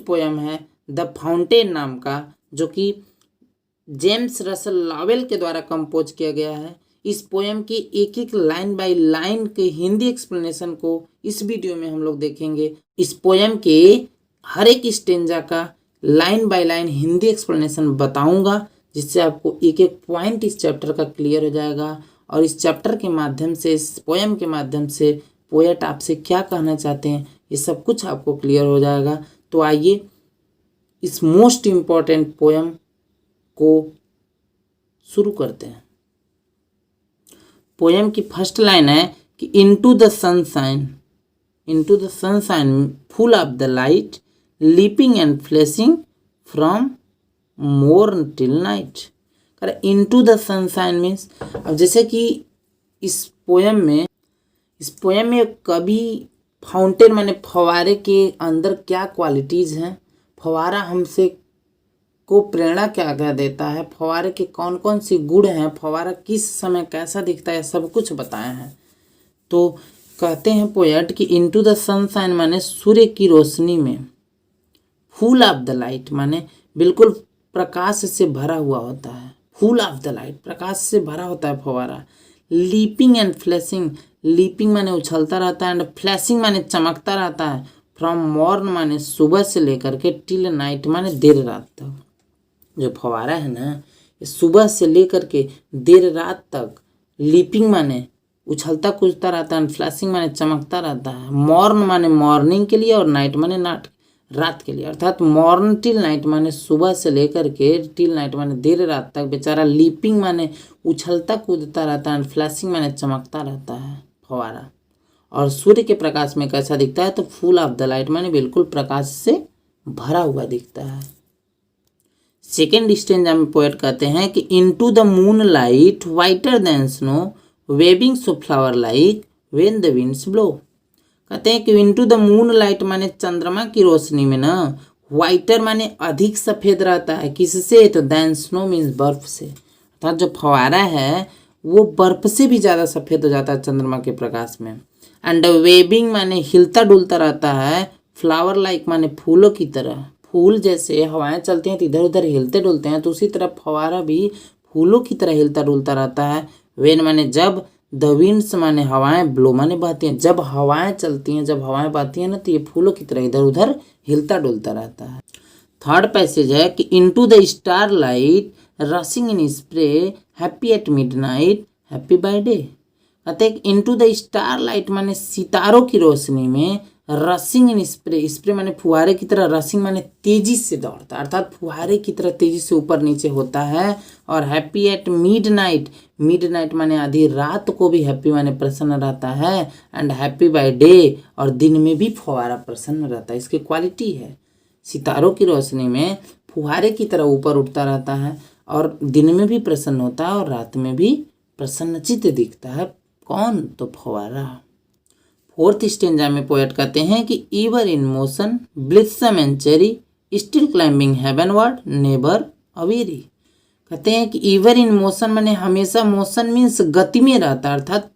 Poem है the fountain नाम का, जो कि जेम्स रसल लॉवेल के द्वारा कंपोज किया गया है। इस पोयम की एक एक लाइन बाय लाइन के हिंदी एक्सप्लेनेशन को इस वीडियो में हम लोग देखेंगे। इस पोयम के हर एक स्टेंजा का line by line Hindi explanation बताऊंगा, जिससे आपको एक एक पॉइंट इस चैप्टर का क्लियर हो जाएगा। और इस चैप्टर के माध्यम से, इस पोयम के माध्यम से पोएट आपसे क्या कहना चाहते हैं, ये सब कुछ आपको क्लियर हो जाएगा। तो आइए इस मोस्ट इम्पॉर्टेंट पोयम को शुरू करते हैं। पोयम की फर्स्ट लाइन है कि into the sunshine, into the sunshine full of the light, leaping and flashing from morn till night. Into the sunshine means, अब जैसे कि इस पोयम में कभी फाउंटेन माने फवारे के अंदर क्या क्वालिटीज़ हैं, फवारा हमसे को प्रेरणा क्या क्या देता है, फवारे के कौन कौन सी गुण हैं, फवारा किस समय कैसा दिखता है, सब कुछ बताया है। तो कहते हैं पोएट कि इनटू द सनशाइन माने सूर्य की रोशनी में, फुल ऑफ द लाइट माने बिल्कुल प्रकाश से भरा हुआ होता है, फुल ऑफ द लाइट प्रकाश से भरा होता है फवारा। लीपिंग एंड फ्लैशिंग, लीपिंग माने उछलता रहता है, एंड फ्लैशिंग माने चमकता रहता है। फ्रॉम मॉर्न माने सुबह से लेकर के टिल नाइट माने देर रात तक। जो फवारा है ना, ये सुबह से लेकर के देर रात तक, लीपिंग माने उछलता कूदता रहता है, फ्लैशिंग माने चमकता रहता है। मॉर्न माने मॉर्निंग के लिए और नाइट माने रात के लिए, अर्थात मॉर्न टिल नाइट माने सुबह से लेकर के टिल नाइट माने देर रात तक बेचारा लीपिंग माने उछलता कूदता रहता है, फ्लैशिंग माने चमकता रहता है फवारा। और सूर्य के प्रकाश में कैसा दिखता है, तो फुल ऑफ द लाइट माने बिल्कुल प्रकाश से भरा हुआ दिखता है। सेकेंड स्टेंजा में पोएट कहते हैं कि into the moon light whiter than snow, waving so flower like when the winds blow. कहते हैं कि इनटू द मून लाइट माने चंद्रमा की रोशनी में ना, वाइटर माने अधिक सफ़ेद रहता है, किससे, तो देन स्नो मीन्स बर्फ से, अर्थात जो फवारा है वो बर्फ से भी ज़्यादा सफ़ेद हो जाता है चंद्रमा के प्रकाश में। एंड वेविंग माने हिलता डुलता रहता है, फ्लावर लाइक माने फूलों की तरह, फूल जैसे हवाएं चलती हैं तो इधर उधर हिलते डुलते हैं, तो उसी तरह फवारा भी फूलों की तरह हिलता डुलता रहता है। वेन माने जब, द विंड्स माने हवाएं, ब्लो माने बहती हैं, जब हवाएं चलती हैं, जब हवाएं बहती हैं ना, तो ये फूलों की तरह इधर उधर हिलता डुलता रहता है। थर्ड पैसेज है कि into the star light rushing in spray, happy at midnight, happy by day. कहते हैं कि इनटू द स्टार लाइट माने सितारों की रोशनी में, रशिंग इन स्प्रे, स्प्रे माने फुहारे की तरह, रशिंग माने तेजी से दौड़ता है, अर्थात फुहारे की तरह तेजी से ऊपर नीचे होता है। और हैप्पी एट मिडनाइट, मिडनाइट माने आधी रात को भी हैप्पी माने प्रसन्न रहता है। एंड हैप्पी बाय डे, और दिन में भी फुहारा प्रसन्न रहता है। इसकी क्वालिटी है, सितारों की रोशनी में फुहारे की तरह ऊपर उठता रहता है, और दिन में भी प्रसन्न होता है और रात में भी प्रसन्नचित्त दिखता है। कौन, तो फुहारा। फोर्थ स्टेंजा में पोएट कहते हैं कि ever in motion, blithesome and cheery, still climbing heavenward, never aweary. कहते हैं कि ईवर इन मोशन माने हमेशा, मोशन मीन्स गति में रहता है, अर्थात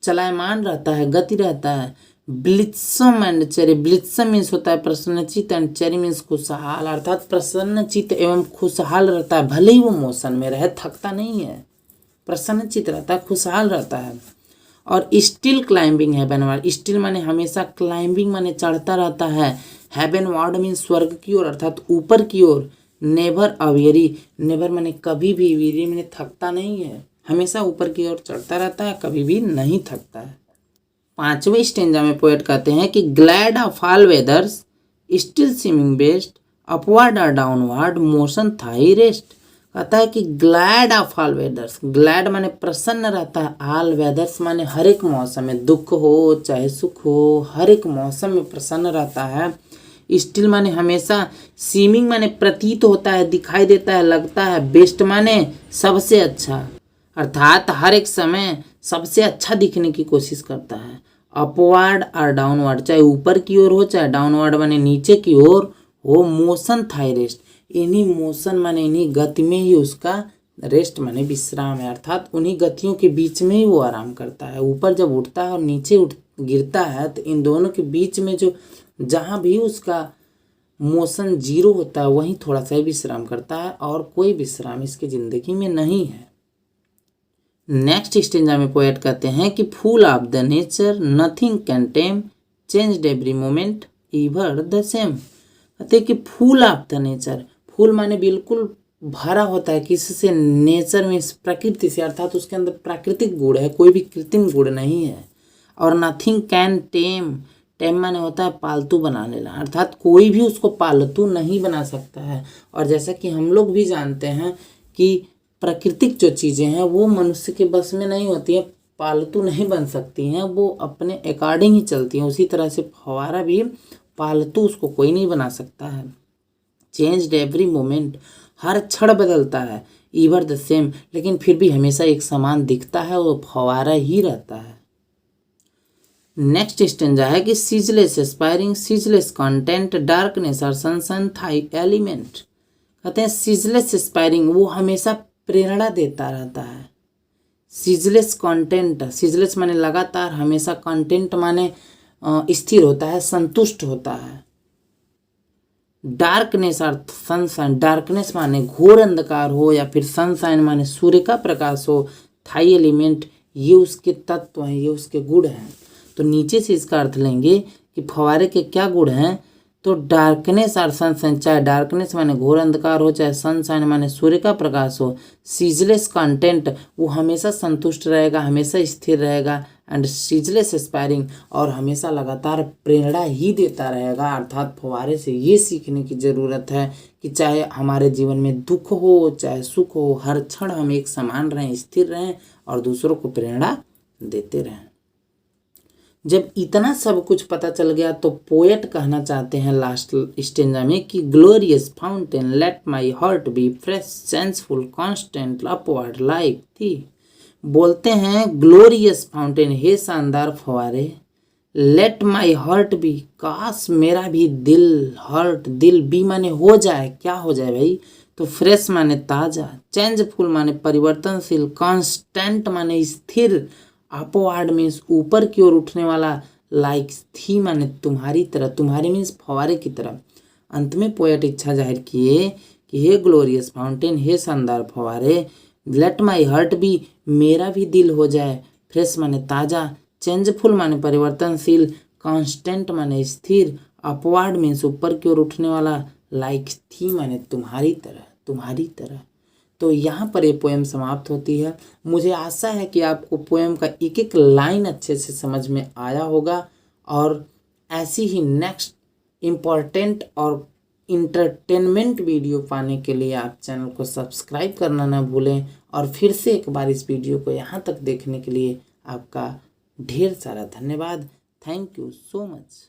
चलायमान रहता है, गति रहता है। ब्लित्सम एंड चेरी, ब्लित्सम मीन्स होता है प्रसन्नचित्त, एंड चेरी मीन्स खुशहाल, अर्थात प्रसन्नचित्त एवं खुशहाल रहता है, भले ही वो मोशन में रहे, थकता नहीं है, प्रसन्नचित्त रहता है, खुशहाल रहता है। और स्टिल क्लाइंबिंग हेवनवर्ड, स्टिल माने हमेशा, क्लाइंबिंग माने चढ़ता रहता है, हेवनवर्ड मीन्स स्वर्ग की ओर, अर्थात ऊपर की ओर। नेवर अवेरी, नेवर माने कभी भी, वीरी माने थकता नहीं है, हमेशा ऊपर की ओर चढ़ता रहता है, कभी भी नहीं थकता है। पांचवें स्टेंजा में पोएट कहते हैं कि glad of all weathers, still seeming best, upward or downward motion thy rest. कहता है कि glad of all weathers, glad माने प्रसन्न रहता है, ऑल वेदर्स माने हर एक मौसम में, दुख हो चाहे सुख हो, हर एक मौसम में प्रसन्न रहता है। स्टिल माने हमेशा, सीमिंग माने प्रतीत होता है, दिखाई देता है, लगता है। बेस्ट माने सबसे अच्छा, अर्थात हर एक समय सबसे अच्छा दिखने की कोशिश करता है। अपवर्ड और डाउनवर्ड, चाहे ऊपर की ओर हो चाहे डाउनवर्ड माने नीचे की ओर हो, मोशन थाई रेस्ट, इन्हीं मोशन माने इन्हीं गति में ही उसका रेस्ट माने विश्राम है, अर्थात उन्हीं गतियों के बीच में ही वो आराम करता है। ऊपर जब उठता है और नीचे गिरता है, तो इन दोनों के बीच में जो जहाँ भी उसका मोशन जीरो होता है वहीं थोड़ा सा ही विश्राम करता है और कोई विश्राम इसकी ज़िंदगी में नहीं है। नेक्स्ट स्टेंजा में पोएट कहते हैं कि full of the nature nothing can time changed every moment ever the same. कहते हैं कि full of the nature, full माने बिल्कुल भरा होता है किससे, नेचर में, प्रकृति से, अर्थात उसके अंदर प्राकृतिक गुण है, कोई भी कृत्रिम गुण नहीं है। और नथिंग कैन टेम, टेम माने होता है पालतू बना लेना, अर्थात कोई भी उसको पालतू नहीं बना सकता है। और जैसा कि हम लोग भी जानते हैं कि प्राकृतिक जो चीज़ें हैं वो मनुष्य के बस में नहीं होती हैं, पालतू नहीं बन सकती हैं, वो अपने अकॉर्डिंग ही चलती हैं। उसी तरह से फव्वारा भी पालतू उसको कोई नहीं बना सकता है। चेंज्ड एवरी मोमेंट, हर क्षण बदलता है, ईवर द सेम, लेकिन फिर भी हमेशा एक समान दिखता है, वो फव्वारा ही रहता है। नेक्स्ट स्टेंजा है कि ceaseless aspiring ceaseless content darkness और सनशाइन थाई एलिमेंट। कहते हैं सीजलेस एस्पायरिंग, वो हमेशा प्रेरणा देता रहता है। सीजलेस कंटेंट, सीजलेस माने लगातार, हमेशा कंटेंट माने स्थिर होता है, संतुष्ट होता है। डार्कनेस और सनशाइन, डार्कनेस माने घोर अंधकार हो या फिर सनशाइन माने सूर्य का प्रकाश हो, थाई एलिमेंट ये उसके तत्व हैं, ये उसके गुण हैं। तो नीचे से इसका अर्थ लेंगे कि फव्वारे के क्या गुण हैं, तो डार्कनेस और सनशाइन, चाहे डार्कनेस माने घोर अंधकार हो, चाहे सनशाइन माने सूर्य का प्रकाश हो, सीजलेस कंटेंट वो हमेशा संतुष्ट रहेगा, हमेशा स्थिर रहेगा, एंड सीजलेस एस्पायरिंग और हमेशा लगातार प्रेरणा ही देता रहेगा। अर्थात फव्वारे से ये सीखने की ज़रूरत है कि चाहे हमारे जीवन में दुख हो चाहे सुख हो, हर क्षण हम एक समान रहें, स्थिर रहें और दूसरों को प्रेरणा देते रहें। जब इतना सब कुछ पता चल गया तो पोएट कहना चाहते हैं लास्ट स्टेंजा में कि glorious fountain let my heart be fresh changeful constant upward like thee. बोलते हैं ग्लोरियस फाउंटेन, हे शानदार फव्वारे, लेट माई हार्ट बी, काश मेरा भी दिल, हर्ट दिल, बी माने हो जाए, क्या हो जाए भाई, तो फ्रेश माने ताज़ा, चेंजफुल माने परिवर्तनशील, कॉन्स्टेंट माने स्थिर, अपवार्ड मीन्स ऊपर की ओर उठने वाला, लाइक थी माने तुम्हारी तरह, तुम्हारी मीन्स फव्वारे की तरह। अंत में पोएट इच्छा जाहिर किए कि हे ग्लोरियस फाउंटेन, हे शानदार फव्वारे, लेट माई हार्ट बी, मेरा भी दिल हो जाए, फ्रेश माने ताज़ा, चेंजफुल माने परिवर्तनशील, कांस्टेंट माने स्थिर, अपवार्ड मीन्स ऊपर की ओर उठने वाला, लाइक थी माने तुम्हारी तरह, तुम्हारी तरह। तो यहाँ पर ये पोएम समाप्त होती है। मुझे आशा है कि आपको पोएम का एक एक लाइन अच्छे से समझ में आया होगा और ऐसी ही नेक्स्ट इम्पॉर्टेंट और इंटरटेनमेंट वीडियो पाने के लिए आप चैनल को सब्सक्राइब करना ना भूलें। और फिर से एक बार इस वीडियो को यहाँ तक देखने के लिए आपका ढेर सारा धन्यवाद। Thank you so much.